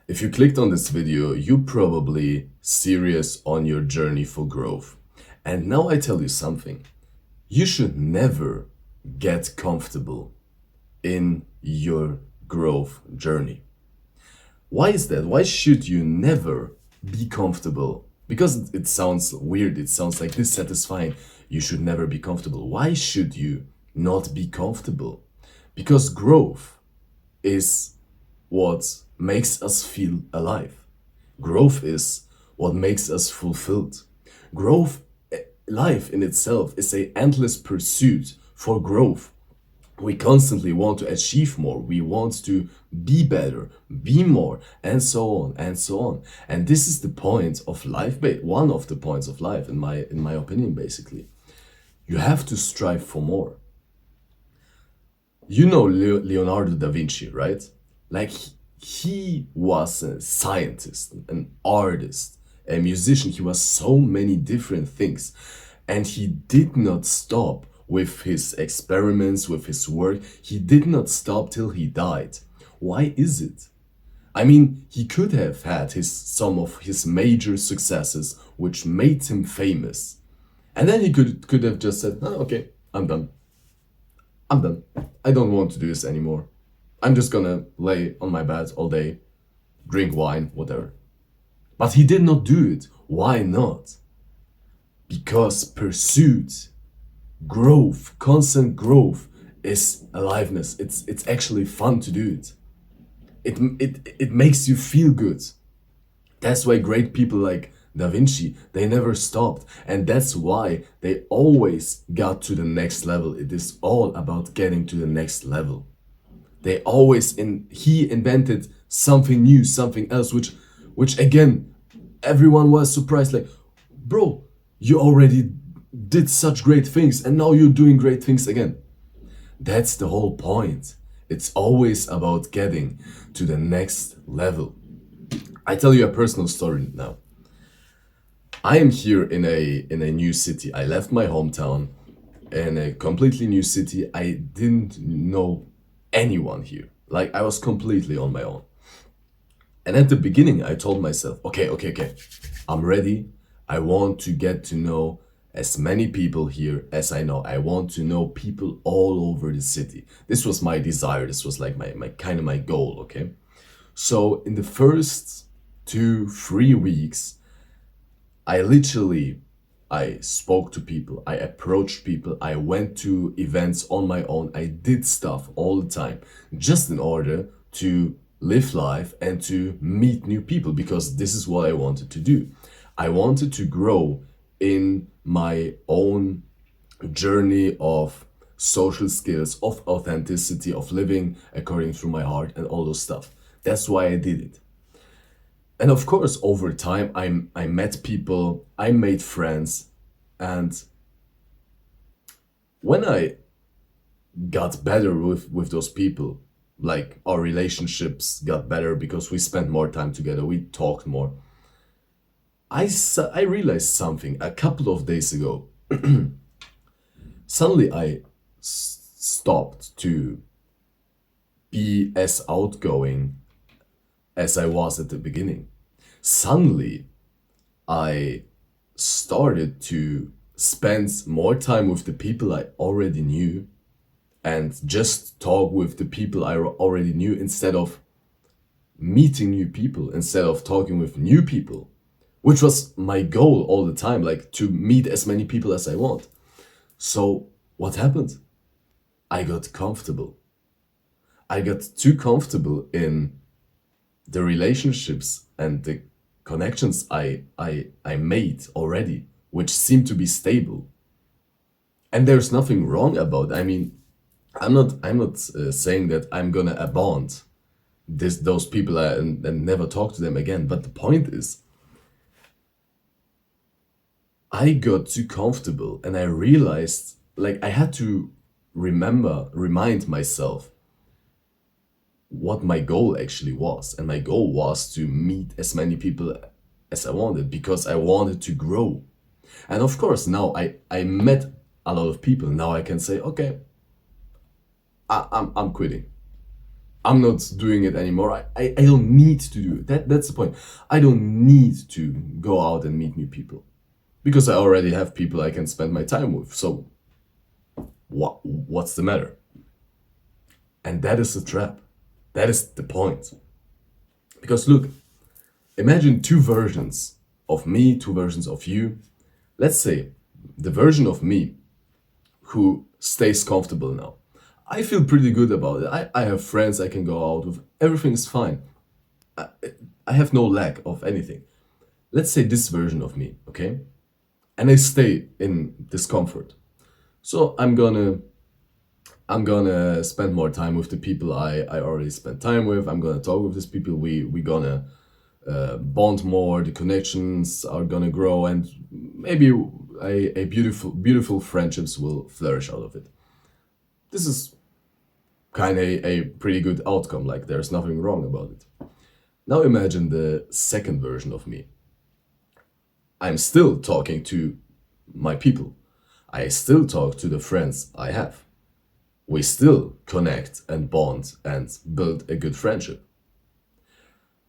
If you clicked on this video, you're probably serious on your journey for growth. And now I tell you something. You should never get comfortable in your growth journey. Why is that? Why should you never be comfortable? Because it sounds weird, it sounds like dissatisfying. You should never be comfortable. Why should you not be comfortable? Because growth is what makes us feel alive. Growth is what makes us fulfilled. Growth, life in itself, is a endless pursuit for growth. We constantly want to achieve more. We want to be better, be more, and so on and so on. And this is the point of life, one of the points of life, in my opinion, basically. You have to strive for more. You know Leonardo da Vinci, right? Like he was a scientist, an artist, a musician. He was so many different things, and he did not stop with his experiments, with his work. He did not stop till he died. Why is it? I mean, he could have had some of his major successes, which made him famous, and then he could have just said, "Oh, okay, I'm done. I'm done. I don't want to do this anymore. I'm just gonna lay on my bed all day, drink wine, whatever." But he did not do it. Why not? Because pursuit, growth, constant growth is aliveness. It's actually fun to do it. It makes you feel good. That's why great people like Da Vinci, they never stopped. And that's why they always got to the next level. It is all about getting to the next level. He invented something new, something else, which again, everyone was surprised, like, bro, you already did such great things and now you're doing great things again. That's the whole point. It's always about getting to the next level. I tell you a personal story now. I am here in a new city. I left my hometown in a completely new city. I didn't know anyone here. Like I was completely on my own. And at the beginning, I told myself, okay, I'm ready. I want to get to know as many people here as I know. I want to know people all over the city. This was my desire. This was like my kind of my goal, okay? So in the first 2, 3 weeks, I spoke to people, I approached people, I went to events on my own, I did stuff all the time just in order to live life and to meet new people because this is what I wanted to do. I wanted to grow in my own journey of social skills, of authenticity, of living according to my heart and all those stuff. That's why I did it. And of course, over time, I met people, I made friends, and when I got better with those people, like our relationships got better because we spent more time together, we talked more. I realized something a couple of days ago. Suddenly, I stopped to be as outgoing as I was at the beginning. Suddenly, I started to spend more time with the people I already knew and just talk with the people I already knew instead of meeting new people, instead of talking with new people, which was my goal all the time, like to meet as many people as I want. So, what happened? I got comfortable. I got too comfortable in the relationships and the connections I made already, which seemed to be stable. And there's nothing wrong about it. I mean, I'm not saying that I'm gonna abandon those people and never talk to them again. But the point is, I got too comfortable and I realized like I had to remind myself what my goal actually was. And my goal was to meet as many people as I wanted because I wanted to grow. And of course, now I met a lot of people. Now I can say, okay, I'm quitting. I'm not doing it anymore. I don't need to do it. That's the point. I don't need to go out and meet new people because I already have people I can spend my time with. So what's the matter? And that is the trap. That is the point. Because look, imagine two versions of me, two versions of you. Let's say the version of me who stays comfortable now. I feel pretty good about it. I have friends I can go out with. Everything is fine. I, I have no lack of anything. Let's say this version of me, okay? And I stay in discomfort. So I'm gonna spend more time with the people I already spent time with. I'm gonna talk with these people. We gonna bond more. The connections are gonna grow, and maybe a beautiful friendships will flourish out of it. This is kind of a pretty good outcome. Like there's nothing wrong about it. Now imagine the second version of me. I'm still talking to my people. I still talk to the friends I have. We still connect and bond and build a good friendship.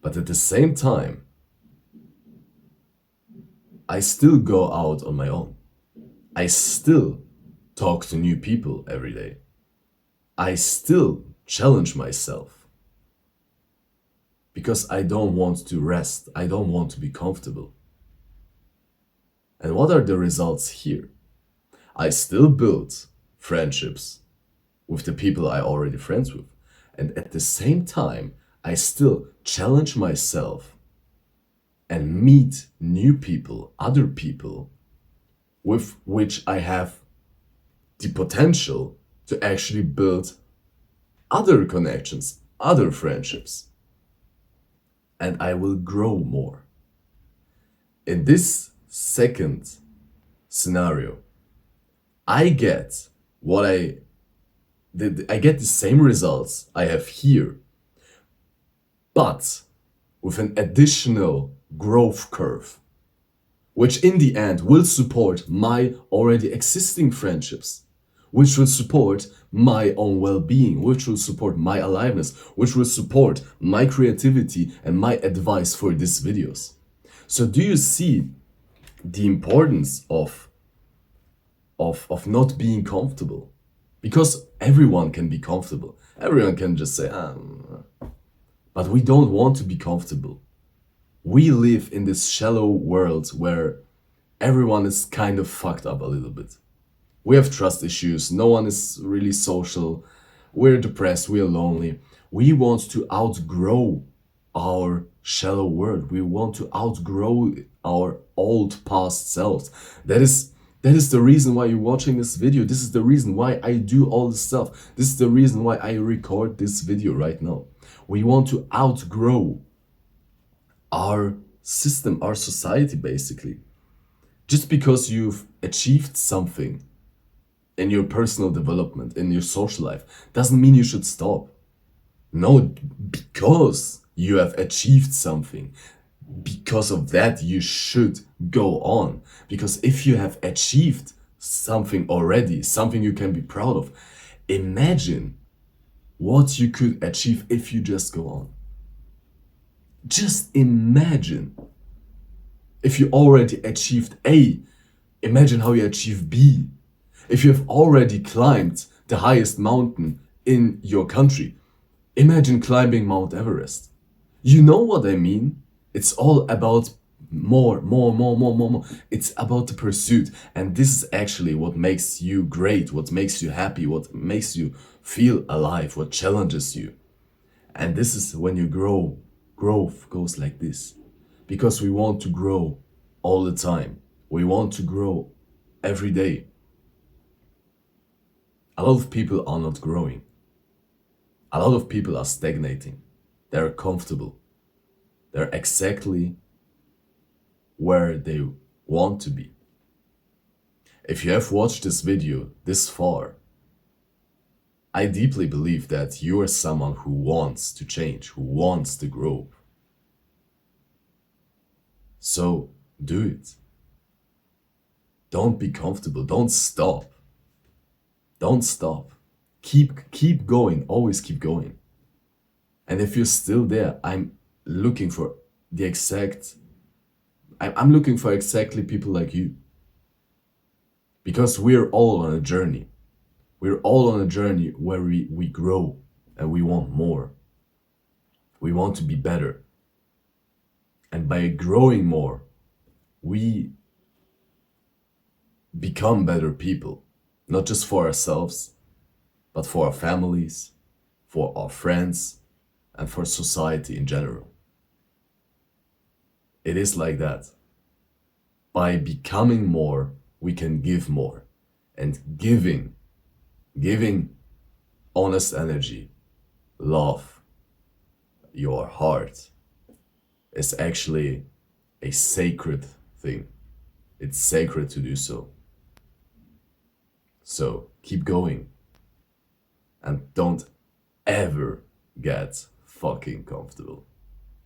But at the same time, I still go out on my own. I still talk to new people every day. I still challenge myself because I don't want to rest. I don't want to be comfortable. And what are the results here? I still build friendships with the people I already friends with. And at the same time, I still challenge myself and meet new people, other people with which I have the potential to actually build other connections, other friendships. And I will grow more. In this second scenario, I get what I get the same results I have here, but with an additional growth curve, which in the end will support my already existing friendships, which will support my own well-being, which will support my aliveness, which will support my creativity and my advice for these videos. So do you see the importance of not being comfortable? Because everyone can be comfortable. Everyone can just say, but we don't want to be comfortable. We live in this shallow world where everyone is kind of fucked up a little bit. We have trust issues. No one is really social. We're depressed. We're lonely. We want to outgrow our shallow world. We want to outgrow our old past selves. That is the reason why you're watching this video. This is the reason why I do all this stuff. This is the reason why I record this video right now. We want to outgrow our system, our society, basically. Just because you've achieved something in your personal development, in your social life, doesn't mean you should stop. No, because you have achieved something, because of that, you should go on. Because if you have achieved something already, something you can be proud of, imagine what you could achieve if you just go on. Just imagine. If you already achieved A, imagine how you achieve B. If you have already climbed the highest mountain in your country, imagine climbing Mount Everest. You know what I mean? It's all about more. It's about the pursuit. And this is actually what makes you great, what makes you happy, what makes you feel alive, what challenges you. And this is when you grow. Growth goes like this. Because we want to grow all the time. We want to grow every day. A lot of people are not growing. A lot of people are stagnating. They're comfortable. They're exactly where they want to be. If you have watched this video this far, I deeply believe that you are someone who wants to change, who wants to grow. So do it. Don't be comfortable. Don't stop. Don't stop. Keep going. Always keep going. And if you're still there, looking for the exact, I'm looking for exactly people like you. Because we're all on a journey. We're all on a journey where we grow and we want more. We want to be better. And by growing more, we become better people. Not just for ourselves, but for our families, for our friends, and for society in general. It is like that. By becoming more, we can give more. And giving honest energy, love, your heart is actually a sacred thing. It's sacred to do so. So keep going and don't ever get fucking comfortable.